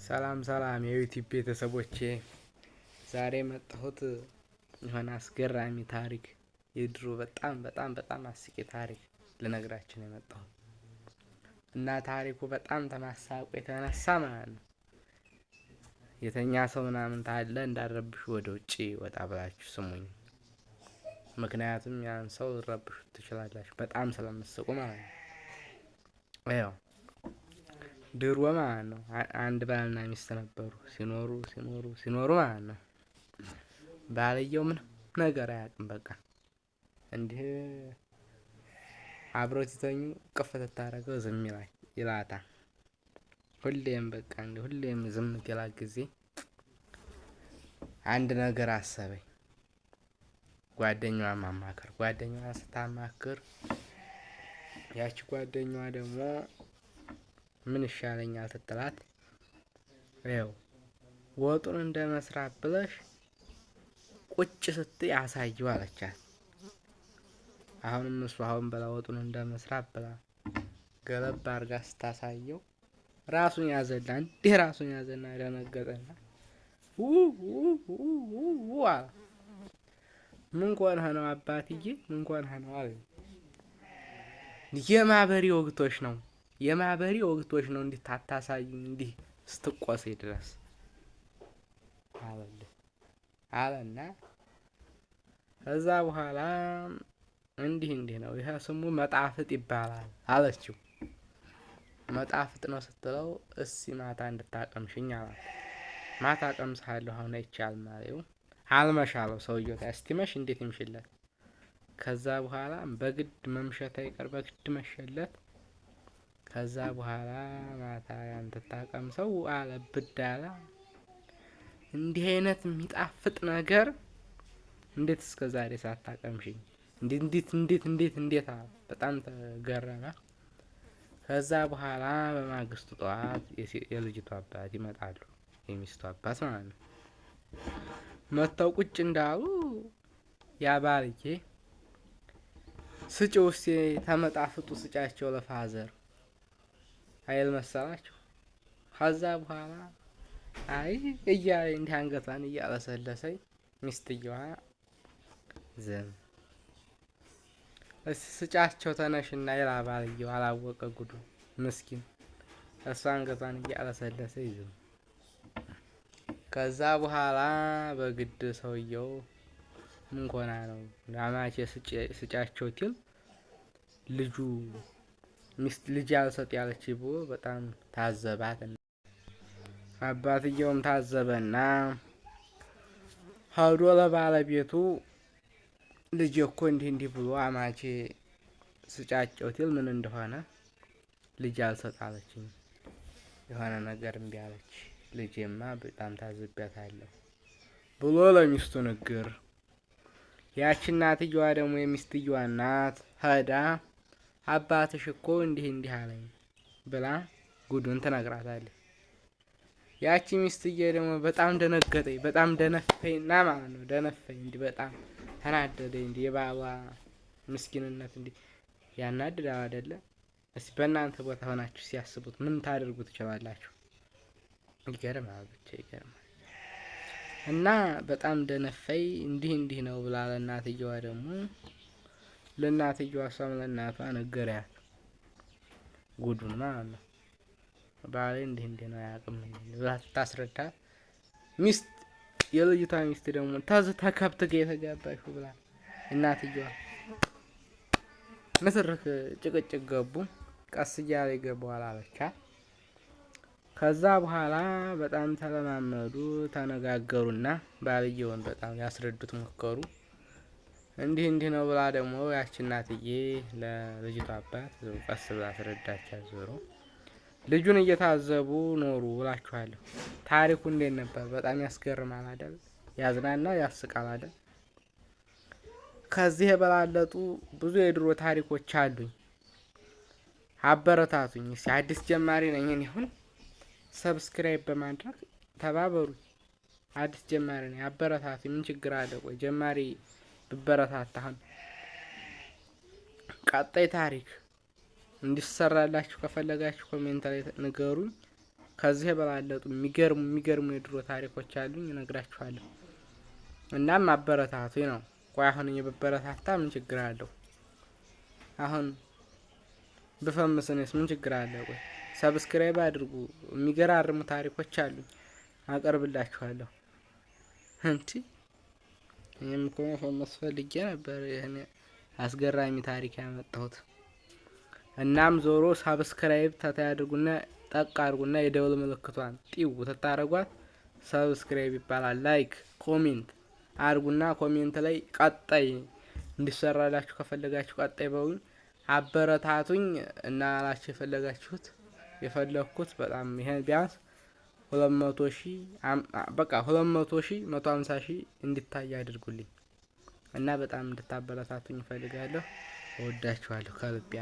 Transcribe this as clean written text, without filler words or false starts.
ሰላም ሰላም የዩቲዩብ ቤተሰቦቼ፣ ዛሬ የመጣሁት የሆነ አስገራሚ ታሪክ የድሮ በጣም አስቂ ታሪክ ልነግራችሁ ነው የመጣሁት እና ታሪኩ በጣም ተማሳቁ የተነሳ ማለት ነው። የተኛ ሰው ምናምን ታለ እንዳረብሹ ወደ ውጪ ወጣ ብላችሁ ስሙኝ። ምክንያቱም ያን ሰው ረብሹ ትችላላችሁ በጣም ስለምትስቁ ማለት ነው። አዎ ድሮ ማለት ነው አንድ ባልና ሚስት ነበሩ። ሲኖሩ ማለት ነው ባልየው ምንም ነገር አያውቅም። በቃ እንዲህ አብረው ሲተኙ ቅፍ ስታደርገው ዝም ይላታል። ሁሌም በቃ ሁሌም ዝም ይላት ጊዜ አንድ ነገር አሰበኝ። ጓደኛዋን ማማከር። ጓደኛዋን ስታማክር ያቺ ጓደኛዋ ደግሞ ምን ይሻለኛል ስትላት፣ ይኸው ወጡን እንደመስራት ብለሽ ቁጭ ስትይ አሳየው አለቻት። አሁንም እሱ በላ ወጡን እንደመስራት ብላ ገለብ አድርጋ ስታሳየው ራሱን ያዘና ደነገጠና አለ። ምን ሆነህ ነው አባትዬ? ምን ሆነህ ነው አለ። የማህበሪ ወግቶች ነው እንዲህ ታታሳዩኝ እንዲህ ስትቆሴ ድረስ አለና ከዛ በኋላ እንዲህ ነው ይሄ ስሙ መጣፍጥ ይባላል አለችው። መጣፍጥ ነው ስትለው እስኪ ማታ እንድታቀምሽኝ አላት። ማታ ቀምሳለሁ አሁን አይቻልም አለው። አልመሻለው ሰውየው እስቲመሽ እንዴት ይምሽለት። ከዛ በኋላ በግድ መምሸት አይቀር በግድ መሸለት። ከዛ በኋላ ማታ ያንተ ታቀምሰው አለ ብዳላ። እንዲህ አይነት የሚጣፍጥ ነገር እንዴት እስከዛሬ ሳታቀምሽኝ? እንዴት አለ። በጣም ተገረመ። ከዛ በኋላ በማግስቱ ጠዋት የልጅቷ አባት ይመጣሉ፣ የሚስቱ አባት ማለት ነው። መተው ቁጭ እንዳሉ ያ ባልዬ ስጪው እስኪ ተመጣፍጡ ስጫቸው ለፋዘር አይል መሰላችሁ። ከዛ በኋላ አይ እያለ እንዲህ አንገቷን እያለሰለሰኝ ሚስትየዋ ዝም ስጫቸው ተነሽና ይላል ባልየው። አላወቀ ጉዱ ምስኪን። እሷ አንገቷን እያለሰለሰኝ ዝም። ከዛ በኋላ በግድ ሰውየው ምን ኮና ነው አማቼ ስጫቸው ትል ልጅ አልሰጥ ያለች ብሎ በጣም ታዘባት። አባትየውም ታዘበና ሄዶ ለባለቤቱ ልጅ እኮ እንዲህ ብሎ አማቼ ስጫቸው ትል ምን እንደሆነ ልጅ አልሰጥ አለችኝ፣ የሆነ ነገር እምቢ አለች፣ ልጄማ በጣም ታዝቤያታለሁ ብሎ ለሚስቱ ንግር። ያቺ እናትየዋ ደግሞ የሚስትየዋ እናት ሄዳ አባትሽ እኮ እንዲህ አለኝ ብላ ጉዱን ትነግራታለች። ያቺ ሚስትዬ ደግሞ በጣም ደነገጠኝ፣ በጣም ደነፈኝና ማለት ነው። ደነፈኝ እንዲህ በጣም ተናደደኝ። እንዲህ የባሏ ምስኪንነት እንዲህ ያናድዳል አይደለ? እስኪ በእናንተ ቦታ ሆናችሁ ሲያስቡት ምን ታደርጉ ትችላላችሁ? ይገርማል፣ ብቻ ይገርማል። እና በጣም ደነፈኝ እንዲህ ነው ብላ ለእናትየዋ ደግሞ እሷም ለእናቷ ነገርያት ጉዱን ማለት ነው። ባሌ እንዲህ ነው አያውቅም ብላ ታስረዳት። የልጅቷ ሚስት ደግሞ ተከብት ጋር የተጋባሽው ብላ እናትየዋ ንትርክ ጭቅጭቅ ገቡ። ቀስ እያለ ይገባዋል አለቻት። ከዛ በኋላ በጣም ተለማመዱ፣ ተነጋገሩና ባልየውን በጣም ያስረዱት ሞከሩ። እንዲህ ነው ብላ ደግሞ ያቺ እናትዬ ለልጅቷ አባት ቀስ ብላ አስረዳቻት። ዞሮ ልጁን እየታዘቡ ኖሩ እላችኋለሁ። ታሪኩ እንዴት ነበር? በጣም ያስገርማል አይደል? ያዝናናል፣ ያስቃል አይደል? ከዚህ የበላለጡ ብዙ የድሮ ታሪኮች አሉኝ። አበረታቱኝ። እስኪ አዲስ ጀማሪ ነኝ እኔ። አሁን ሰብስክራይብ በማድረግ ተባበሩኝ። አዲስ ጀማሪ ነኝ፣ አበረታቱኝ። ምን ችግር አለ? ቆይ ጀማሪ ብበረታታ አሁን ቀጣይ ታሪክ እንዲሰራላችሁ ከፈለጋችሁ ኮሜንት ላይ ንገሩኝ። ከዚህ የበላለጡ የሚገርሙ የድሮ ታሪኮች አሉኝ እነግራችኋለሁ። እናም አበረታቱኝ ነው። ቆይ አሁን የበረታታ ምን ችግር አለው? አሁን ብፈምስንስ ምን ችግር አለ? ቆይ ሰብስክራይብ አድርጉ። የሚገራርሙ ታሪኮች አሉኝ አቀርብላችኋለሁ። እንዴ እኔም እኮ መፈመስ ፈልጌ ነበር ይሄን አስገራሚ ታሪክ ያመጣሁት። እናም ዞሮ ሰብስክራይብ ታድርጉና ጠቅ አድርጉና የደወል ምልክቷን ጢው ተታረጓት ሰብስክራይብ ይባላል። ላይክ ኮሜንት አድርጉና ኮሜንት ላይ ቀጣይ እንዲሰራላችሁ ከፈለጋችሁ ቀጣይ በሉኝ፣ አበረታቱኝ እና አላችሁ የፈለኩት በጣም ይሄን ቢያንስ 200,000 በቃ 200,000 150,000 እንዲታይ አድርጉልኝ እና በጣም እንድታበረታቱኝ እፈልጋለሁ። እወዳችኋለሁ ከልብ።